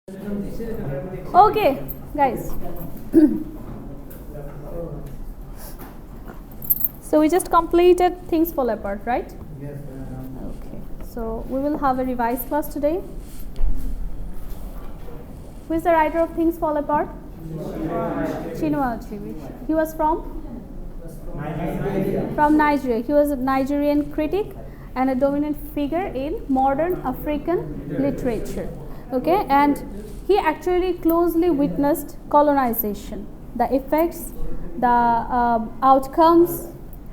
Okay, guys. So we just completed Things Fall Apart, right? Yes. Okay. So we will have a revised class today. Who is the writer of Things Fall Apart? Chinua Achebe. He was from Nigeria. He was a Nigerian critic and a dominant figure in modern African literature. Okay, and he actually closely witnessed colonization, the effects, the outcomes,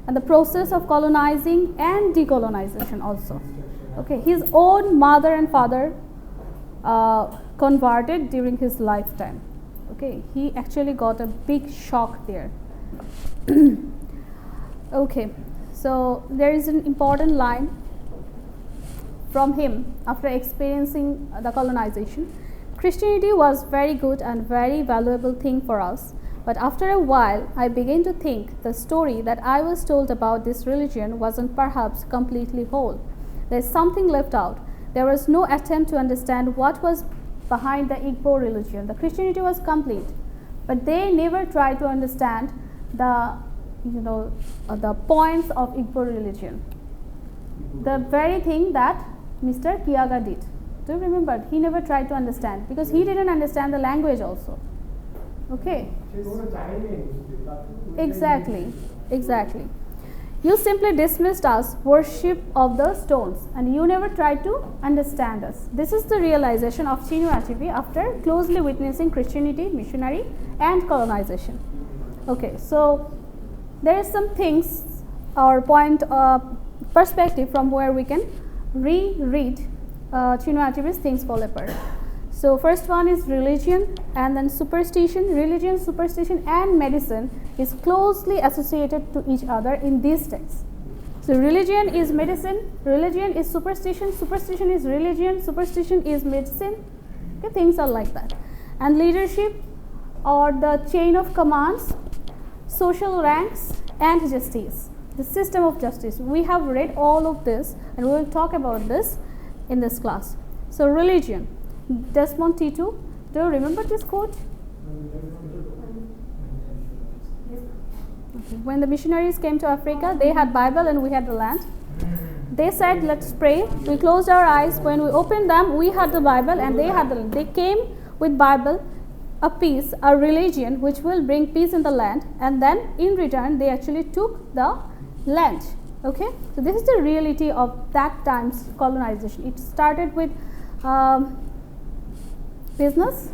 and the process of colonizing and decolonization also. Okay, his own mother and father converted during his lifetime. Okay, he actually got a big shock there. Okay, so there is an important line from him after experiencing the colonization. Christianity was very good and very valuable thing for us, but after a while I began to think the story that I was told about this religion wasn't perhaps completely whole. There's something left out. There was no attempt to understand what was behind the Igbo religion. The Christianity was complete, but they never tried to understand the the points of Igbo religion. The very thing that Mr. Kiyaga did. Do you remember? He never tried to understand because he didn't understand the language also. Okay. Exactly. You simply dismissed us worship of the stones and you never tried to understand us. This is the realization of Chinua Achebe after closely witnessing Christianity, missionary and colonization. Okay, so there are some things or point perspective from where we can reread Chinua Achebe's Things Fall Apart. So first one is religion and then superstition. Religion, superstition and medicine is closely associated to each other in these texts. So religion is medicine, religion is superstition, superstition is religion, superstition is medicine. Okay, things are like that. And leadership or the chain of commands, social ranks and justice, the system of justice. We have read all of this and we will talk about this in this class. So religion, Desmond Tutu, do you remember this quote? Okay. When the missionaries came to Africa, they had Bible and we had the land. They said, let's pray. We closed our eyes. When we opened them, we had the Bible and they had the land. They came with Bible, a peace, a religion which will bring peace in the land, and then in return they actually took the land. Okay, so this is the reality of that time's colonization. It started with business.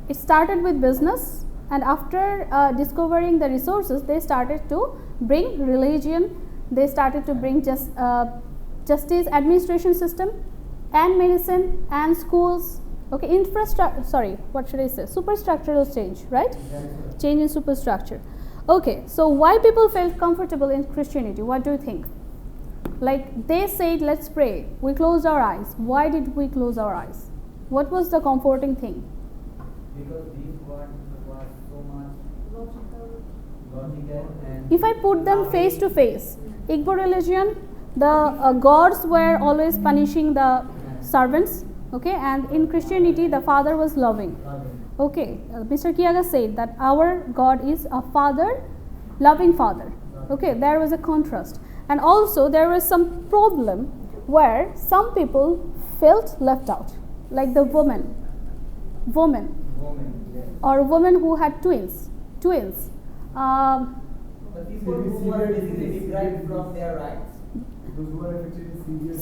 It started with business, and after discovering the resources, they started to bring religion. They started to bring justice, administration system, and medicine and schools. Okay, superstructural change, right? Change in superstructure. Okay, so why people felt comfortable in Christianity? What do you think? Like they said, let's pray. We closed our eyes. Why did we close our eyes? What was the comforting thing? Because these words were so much logical and... If I put them face to face, Igbo religion, the gods were always punishing the servants. Okay, and in Christianity, the father was loving. Okay, Mr. Kiyaga said that our God is a father, loving father. Okay, there was a contrast. And also there was some problem where some people felt left out, like the woman, or a woman who had twins. But people who were deprived from their rights.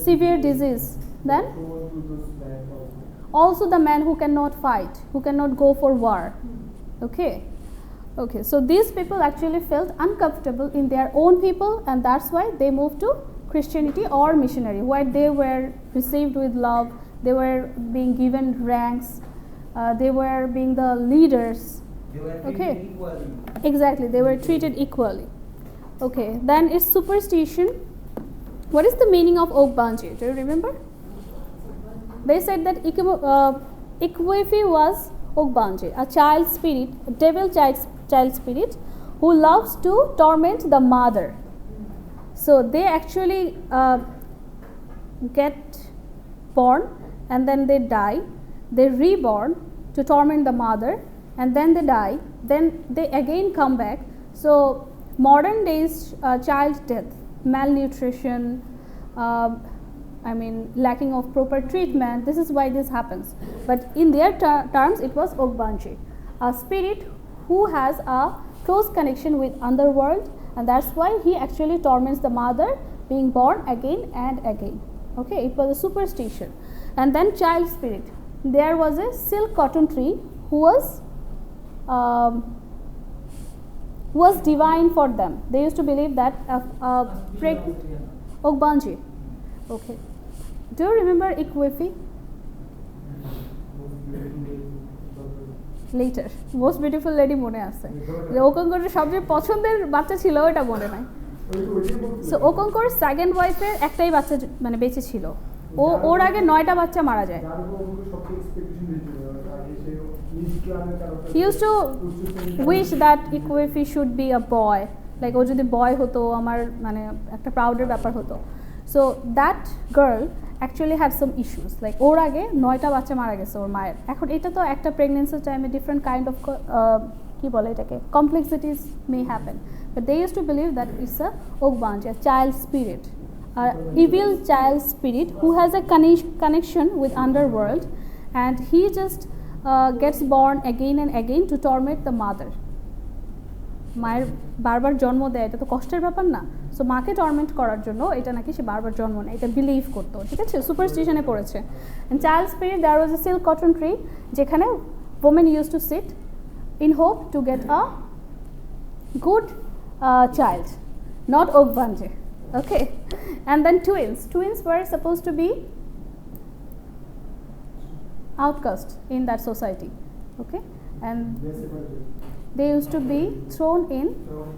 Severe disease. Then also the men who cannot fight, who cannot go for war. Okay, so these people actually felt uncomfortable in their own people, and that's why they moved to Christianity or missionary, where they were received with love, they were being given ranks, they were being the leaders. They were treated equally. Exactly, they were treated equally. Okay, then it's superstition. What is the meaning of Ogbanje? Do you remember? They said that Ikwefi was Ogbanje, a child spirit, a devil child spirit who loves to torment the mother. So they actually get born and then they die. they reborn to torment the mother, and then they die, then they again come back. So modern days child death, malnutrition, lacking of proper treatment, this is why this happens. But in their terms it was Ogbanji, a spirit who has a close connection with underworld, and that's why he actually torments the mother being born again and again. Okay, it was a superstition. And then child spirit, there was a silk cotton tree who was divine for them. They used to believe that Ogbanji. Okay, do you remember Ikwefi? Later, most beautiful lady মনে আছে যে ওকঙ্করের সবচেয়ে পছন্দের বাচ্চা ছিল ওটা মনে নাই। সো ওকঙ্কর সেকেন্ড ওয়াইফের একটাই বাচ্চা মানে বেঁচে ছিল, ওর আগে 9টা বাচ্চা মারা যায়। He used to wish that Ikwefi should be a boy, like ও যদি বয় হতো আমার মানে একটা প্রাউডের ব্যাপার হতো। So that girl actually had some issues, like ওর আগে 9টা বাচ্চা মারা গেছে ওর মায়ের। এখন এটা তো একটা প্রেগন্যান্সির টাইমে ডিফারেন্ট কাইন্ড অফ কি বলে এটাকে complexities may happen, but they use to believe that it's a ogbanje, a child spirit, evil child spirit who has a connection with underworld, and he just gets born again and again to torment the mother. মায়ের বারবার জন্ম দেয়, এটা তো কষ্টের ব্যাপার না? So মাকে টর্মেন্ট করার জন্য এটা নাকি সে বারবার জন্ম নেয়, এটা বিলিভ করতো, ঠিক আছে, সুপারস্টিশনে পড়েছে। And child spirit, there was a silk cotton tree যেখানে women used to sit in hope to get a good child, not Ogbanje. Okay, and then twins were supposed to be outcast in that society. Okay, and they used to be thrown in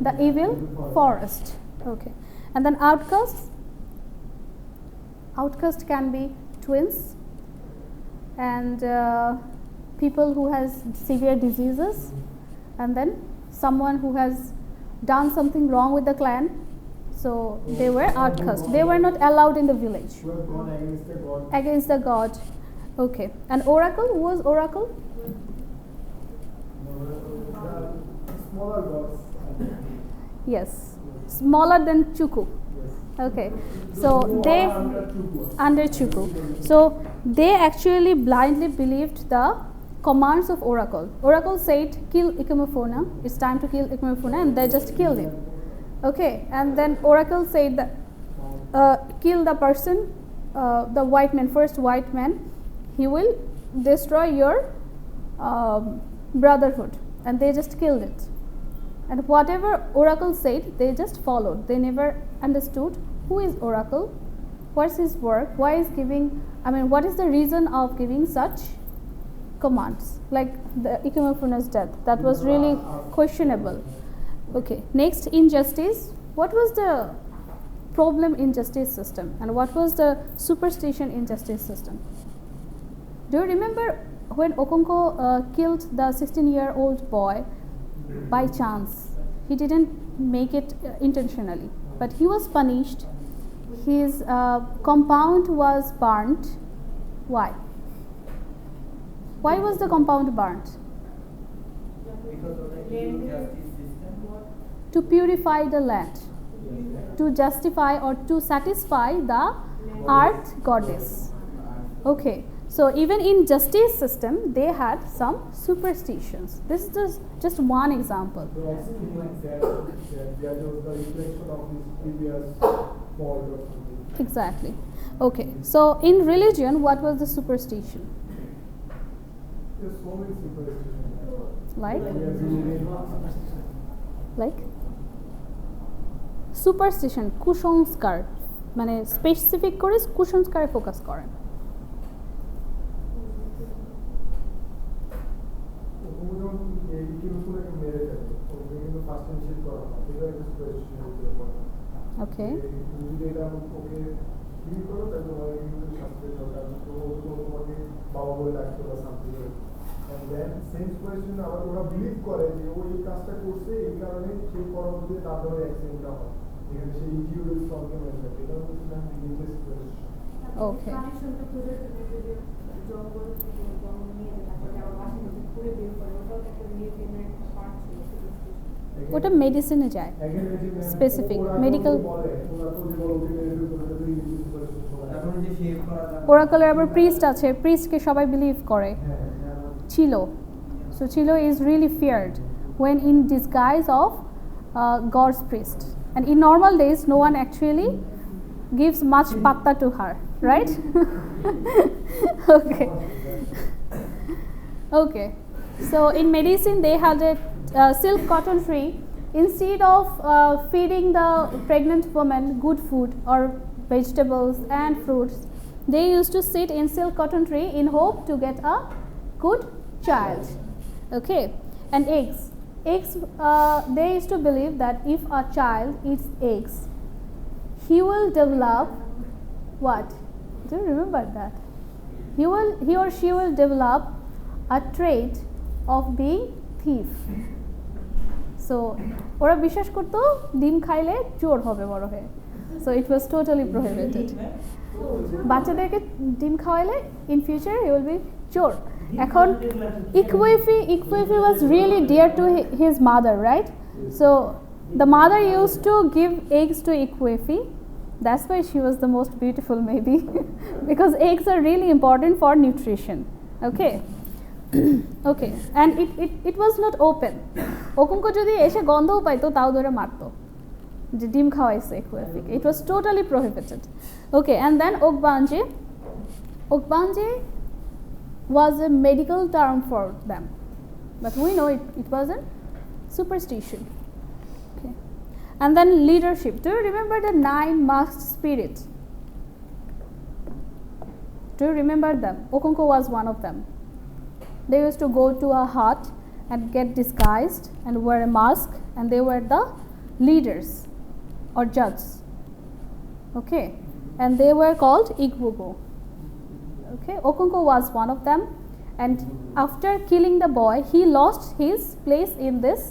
the evil forest. Okay, and then outcast can be twins and people who has severe diseases, and then someone who has done something wrong with the clan, so they were outcast, they were not allowed in the village, against the god. Okay, and oracle, who was oracle? Smaller gods. Yes, smaller than Chuku. Okay, so they under Chuku, so they actually blindly believed the commands of oracle. Oracle said kill Ikemefuna, it's time to kill Ikemefuna, and they just killed him. Okay, and then oracle said that kill the person, the white man, first white man, he will destroy your brotherhood, and they just killed it. And whatever oracle said, they just followed. They never understood who is oracle, what's his work, why is giving, what is the reason of giving such commands, like the Ikemefuna's death. That was really questionable. Okay, next, injustice. What was the problem in justice system, and what was the superstition in justice system? Do you remember when Okonko killed the 16-year-old boy by chance? He didn't make it intentionally, but he was punished. His compound was burnt. Why? Why was the compound burnt? Because of the justice system. To purify the land, to justify or to satisfy the earth goddess. Okay, so even in justice system they had some superstitions. This is just one example. So also that was the reflection of his previous fault or something. Exactly. Okay, so in religion, what was the superstition? There's so many superstitions. Like superstition, কুসংস্কার, মানে specific করে কুসংস্কারে focus করেন। Okay. And then same question আবার ওরা believe করে যে ও এই কাজটা করছে এই কারণে সেই পরবর্তীতে তার ধরে অ্যাক্সিডেন্টটা হয়, যেখানে সেই ইনজিউরিজ সলভে হয়ে যায়। এটা হচ্ছে রিলিজিয়াস কোয়েশ্চন। Okay. ওটা মেডিসিনে যায় স্পেসিফিক মেডিকেল ওরাকলের আবার প্রিস্ট আছে প্রিস্টকে সবাই বিলিভ করে ছিল so Chilo is really feared when in disguise of God's priest and in normal days no one actually gives much patta to her right okay okay so in medicine they had a silk cotton tree instead of feeding the pregnant woman good food or vegetables and fruits they used to sit in silk cotton tree in hope to get a good child okay and eggs they used to believe that if a child eats eggs he will develop what do you remember that he or she will develop a trait of being thief so ওরা বিশ্বাস করতো ডিম খাইলে চোর হবে বড় হয়ে so it was totally prohibited বাচ্চাদেরকে ডিম খাওয়াইলে in future he will be চোর এখন Ikwefi was really dear to his mother right so the mother used to give eggs to Ikwefi that's why she was the most beautiful maybe because eggs are really important for nutrition okay okay and it was not open okunko jodi eshe gandho paito tao dore marto je dim khawaise Ikwefi it was totally prohibited okay and then Ogbanje was a medical term for them but we know it was a superstition okay and then leadership do you remember the 9 masked spirit do you remember them Okonko was one of them they used to go to a hut and get disguised and wear a mask and they were the leaders or judges okay and they were called Igbugo okay Okonko was one of them and after killing the boy he lost his place in this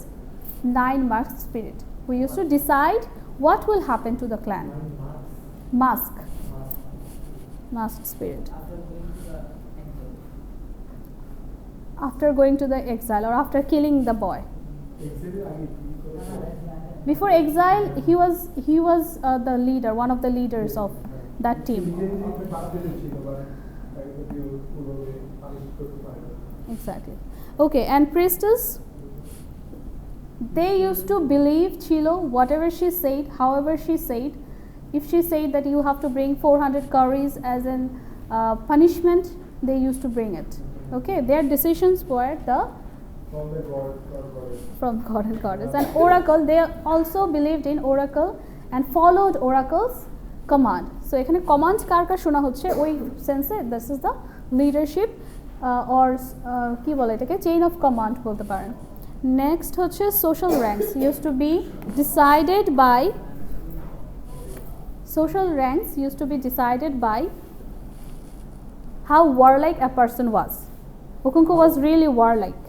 9 masked spirit who used to decide what will happen to the clan masked spirit after going to the exile or after killing the boy before exile he was the leader one of the leaders of that team exactly okay and priestess they used to believe Chilo whatever she said however she said if she said that you have to bring 400 cowries as an punishment they used to bring it okay their decisions were from God and goddess and oracle they also believed in oracle and followed oracle's command so ekhane command kar kar shona hocche oi sense this is the leadership or ki bole etake chain of command bolte paren next hocche social ranks used to be decided by how warlike a person was Okonko was really warlike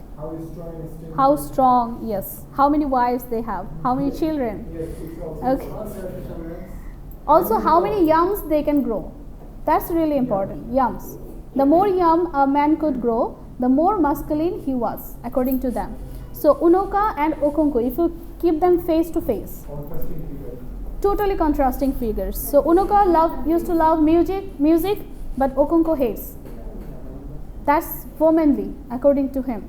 how strong yes how many wives they have how many children okay also how many yams they can grow that's really important yams the more yam a man could grow the more masculine he was according to them so Unoka and Okonko if you keep them face to face totally contrasting figures so Unoka used to love music but Okonko hates that's womanly according to him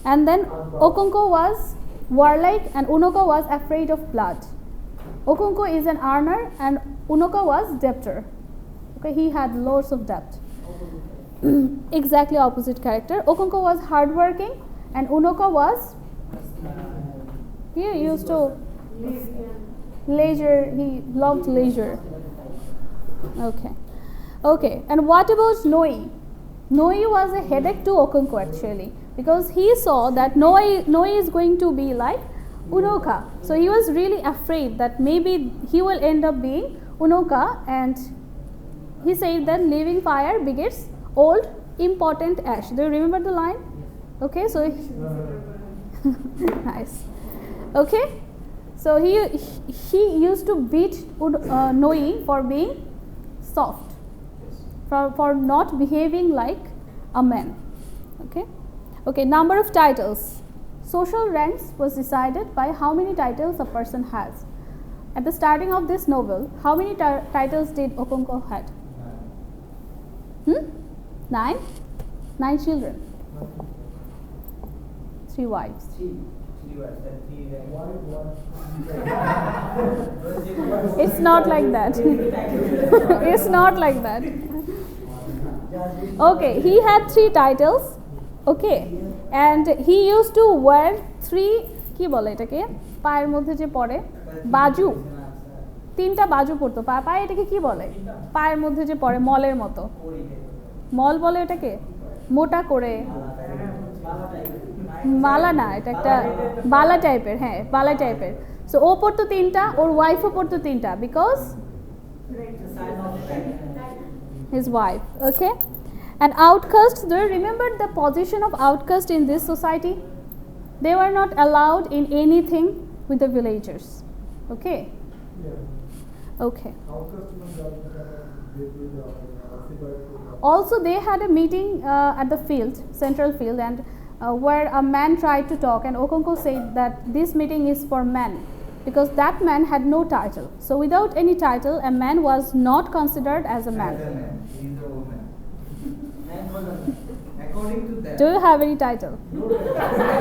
and then Okonko was warlike and Unoka was afraid of blood Okonko is an earner and Unoka was debtor okay he had loads of debt exactly opposite character Okonko was hardworking and Unoka was he used to leisure he loved leisure okay and what about Noi was a headache to Okonko actually because he saw that Noi is going to be like Unoka so he was really afraid that maybe he will end up being Unoka and he said that living fire begets old important ash do you remember the line okay so nice okay so he used to beat Noi for being soft for not behaving like a man. Okay, number of titles. Social ranks was decided by how many titles a person has. At the starting of this novel, how many titles did Okonkwo had? 9? 9 children. 3 wives. It's not like that. It's not like that. Okay, he had 3 titles. Okay, and he used to wear 3 কি বলে এটাকে পায়ের মধ্যে যে পরে বাজু 3টা বাজু পরতো পায়ে এটাকে কি বলে পায়ের মধ্যে যে পরে মলের মতো মল বলে এটাকে মোটা করে মালা না এটা একটা বালা টাইপের হ্যাঁ বালা টাইপের সো ও পরতো 3টা ওর ওয়াইফও পরতো 3টা because his wife. Okay, and outcasts, do you remember the position of outcast in this society? They were not allowed in anything with the villagers. Okay. Okay. Also they had a meeting at the field, central field, and where a man tried to talk, and Okonkwo said that this meeting is for men because that man had no title. So without any title, a man was not considered as a man. He's a woman. According to that. Do you have any title?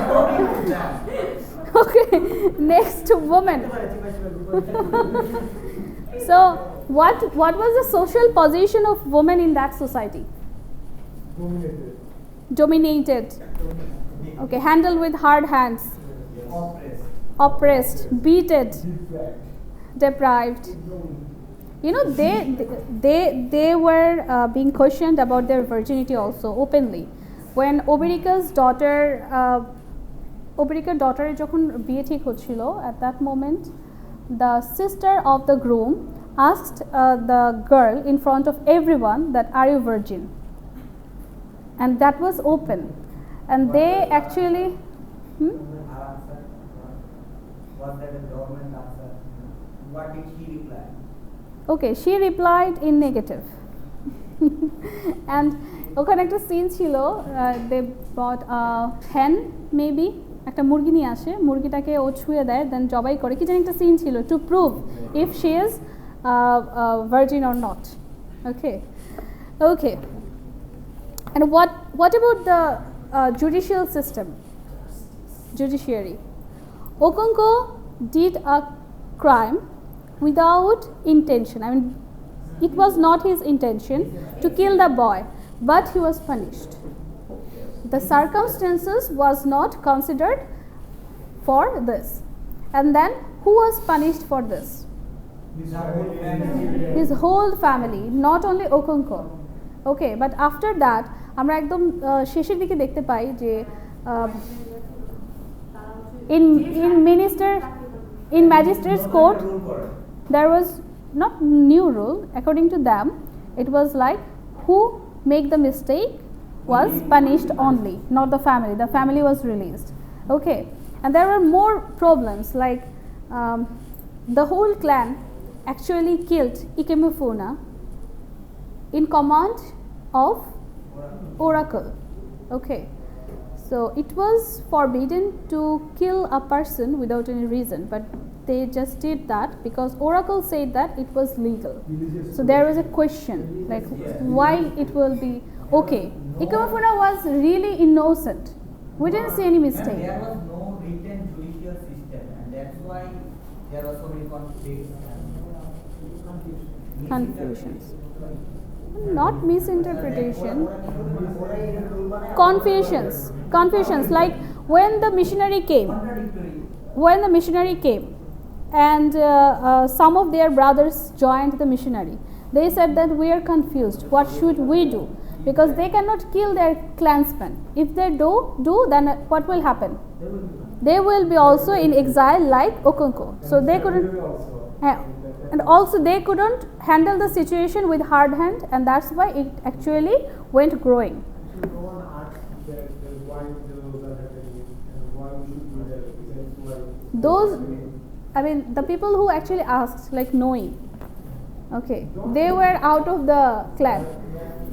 According to that. Okay, next to woman. So what was the social position of women in that society? Dominated. Okay, handled with hard hands. Oppressed, beaten, deprived. You know, they were being questioned about their virginity also openly. When Oberika's daughter যখন বিয়ে ঠিক হচ্ছিল, at that moment the sister of the groom asked the girl in front of everyone that are you virgin, and that was open, and they actually Was that a government answer? What did she reply? Okay, she replied in negative. And ওখানে একটা scene ছিল, they brought a hen maybe, একটা মুরগি নিয়ে আসে, মুরগিটাকে ও ছুঁয়ে দেয়, দেন জবাই করে, কি জানি একটা সিন ছিল, to prove if she is virgin or not. Okay. And what about the judicial system, judiciary? Okonkwo did a crime without intention. I mean, it was not his intention to kill the boy, but he was punished. The circumstances was not considered for this. And then who was punished for this? His whole family, not only Okonkwo. Okay, but after that, আমরা একদম শেষের দিকে দেখতে পাই যে in magistrates court there was not new rule. According to them, it was like who make the mistake was punished only, not the family. The family was released. Okay, and there were more problems like the whole clan actually killed Ikemefuna in command of Oracle. Okay, so it was forbidden to kill a person without any reason, but they just did that because Oracle said that it was legal. So there was a question like why it will be okay. Ikemefuna was really innocent. We didn't see any mistake. There was no written judicial system, and that's why there was so many conflicts and Confusions. Not misinterpretation. Confusions like when the missionary came and some of their brothers joined the missionary, they said that we are confused, what should we do, because they cannot kill their clansmen. If they do then what will happen? They will be also in exile like Okonkwo. So they couldn't and also they couldn't handle the situation with hard hand, and that's why it actually went growing. Those, I mean, the people who actually asked, like knowing, okay, they were out of the clan.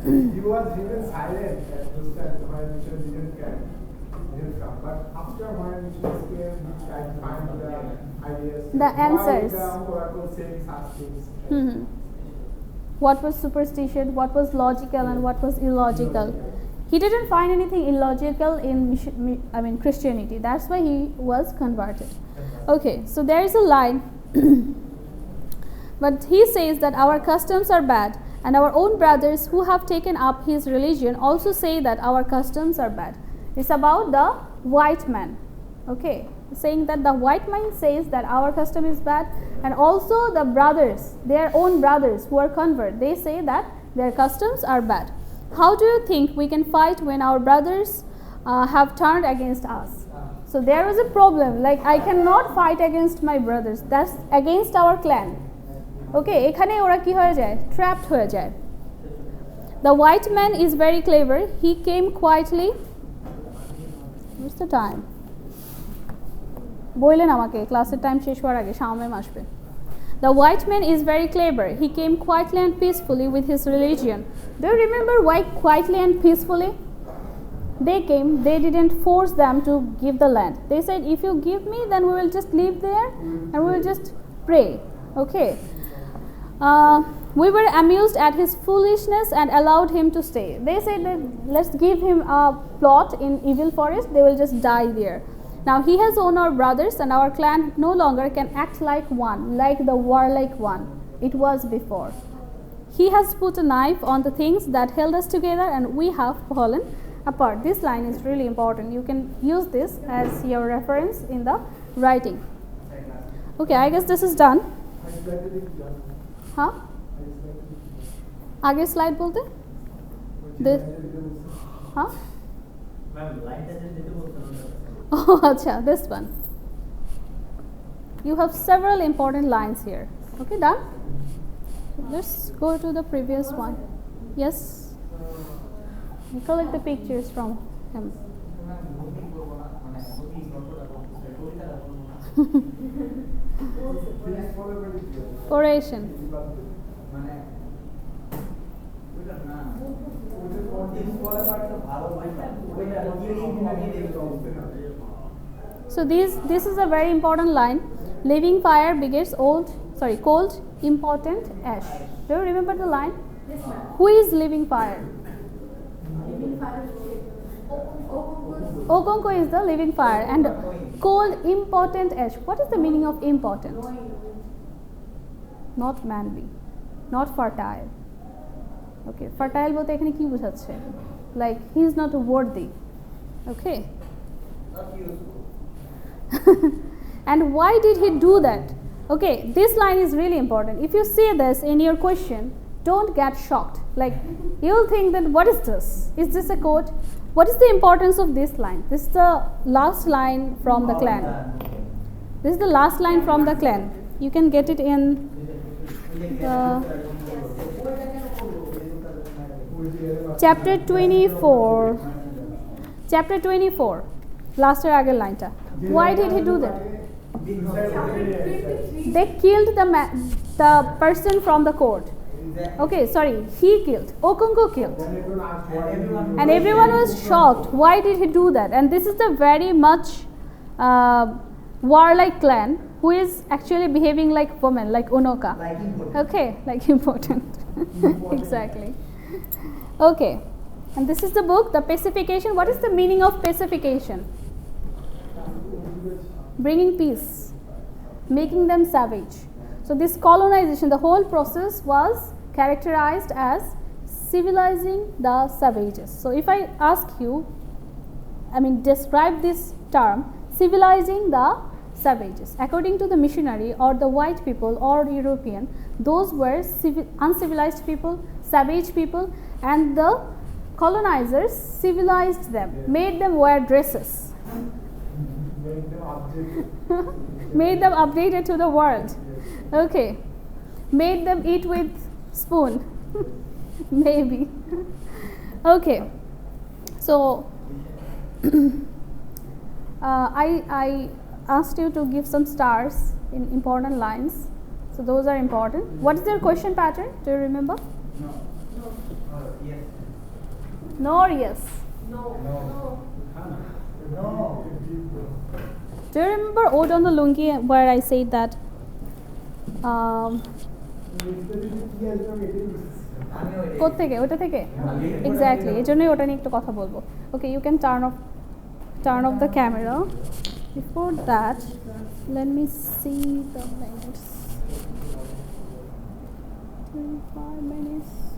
He was even silent at those times when Mishnah didn't come. But after when Mishnah came, he tried to find the ideas. The answers. Why the oracle saying such things? What was superstition, what was logical, and what was illogical. He didn't find anything illogical in Christianity. That's why he was converted. Okay, so there is a line. But he says that our customs are bad, and our own brothers who have taken up his religion also say that our customs are bad. It's about the white man. Okay, saying that the white man says that our custom is bad, and also the brothers, their own brothers who are convert, they say that their customs are bad. How do you think we can fight when our brothers have turned against us? So there was a problem, like I cannot fight against my brothers, that's against our clan. Okay, এখানে ওরা কি হয়ে যায়? Trapped হয়ে যায়. The white man is very clever. He came quietly. What's the time? বললেন আমাকে ক্লাসের টাইম শেষ হওয়ার আগে শাওমেম আসবে. The white man is very clever. He came quietly and peacefully with his religion. Do you remember why quietly and peacefully? They came, they didn't force them to give the land. They said, if you give me, then we will just live there and we will just pray. Okay. We were amused at his foolishness and allowed him to stay. They said that let's give him a plot in evil forest, they will just die there. Now he has owned our brothers, and our clan no longer can act like one, like the warlike one it was before. He has put a knife on the things that held us together, and we have fallen apart. This line is really important. You can use this as your reference in the writing. Okay, I guess this is done. Huh? आगे slide बोलते? This? Huh? Oh, acha, this one. You have several important lines here. Okay, done? Let's go to the previous one. Yes? We collect the pictures from him. Oration. So this is a very important line. Living fire begets cold, impotent ash. Do you remember the line? Yes, ma'am. Who is living fire? Living fire. Okonko is the living fire, and cold, impotent ash. What is the meaning of impotent? Not manly, not fertile. Okay, fertile bolte ekhane ki bujhacche? Like he is not worthy. Okay. Not useful. And why did he do that? Okay, this line is really important. If you see this in your question, don't get shocked. Like you'll think that what is this? Is this a quote? What is the importance of this line? This is the last line from the clan. This is the last line from the clan. You can get it in chapter 24. Chapter 24. Last year আগের লাইনটা. Why did he do that? They killed the person from the court. Okay, sorry, he killed. Okonko killed. And everyone was shocked. Why did he do that? And this is the very much warlike clan who is actually behaving like women, like Unoka. Like important. Okay, like important. Exactly. Okay, and this is the book, the pacification. What is the meaning of pacification? Bringing peace, making them savage. So this colonization, the whole process was characterized as civilizing the savages. So if I ask you, describe this term, civilizing the savages. According to the missionary or the white people or European, those were uncivilized people, savage people, and the colonizers civilized them, made them wear dresses. Made them updated to the world. Okay. Made them eat with spoon. Maybe. Okay. So I asked you to give some stars in important lines. So those are important. What is their question pattern? Do you remember? No. Yes. No or yes? No. Do you remember Ode on the Lungi where I said that কোত্থেকে ওটা থেকে exactly এই জন্যই ওটা নিয়ে একটু কথা বলবো okay you can turn off the camera before that let me see the minutes 25 minutes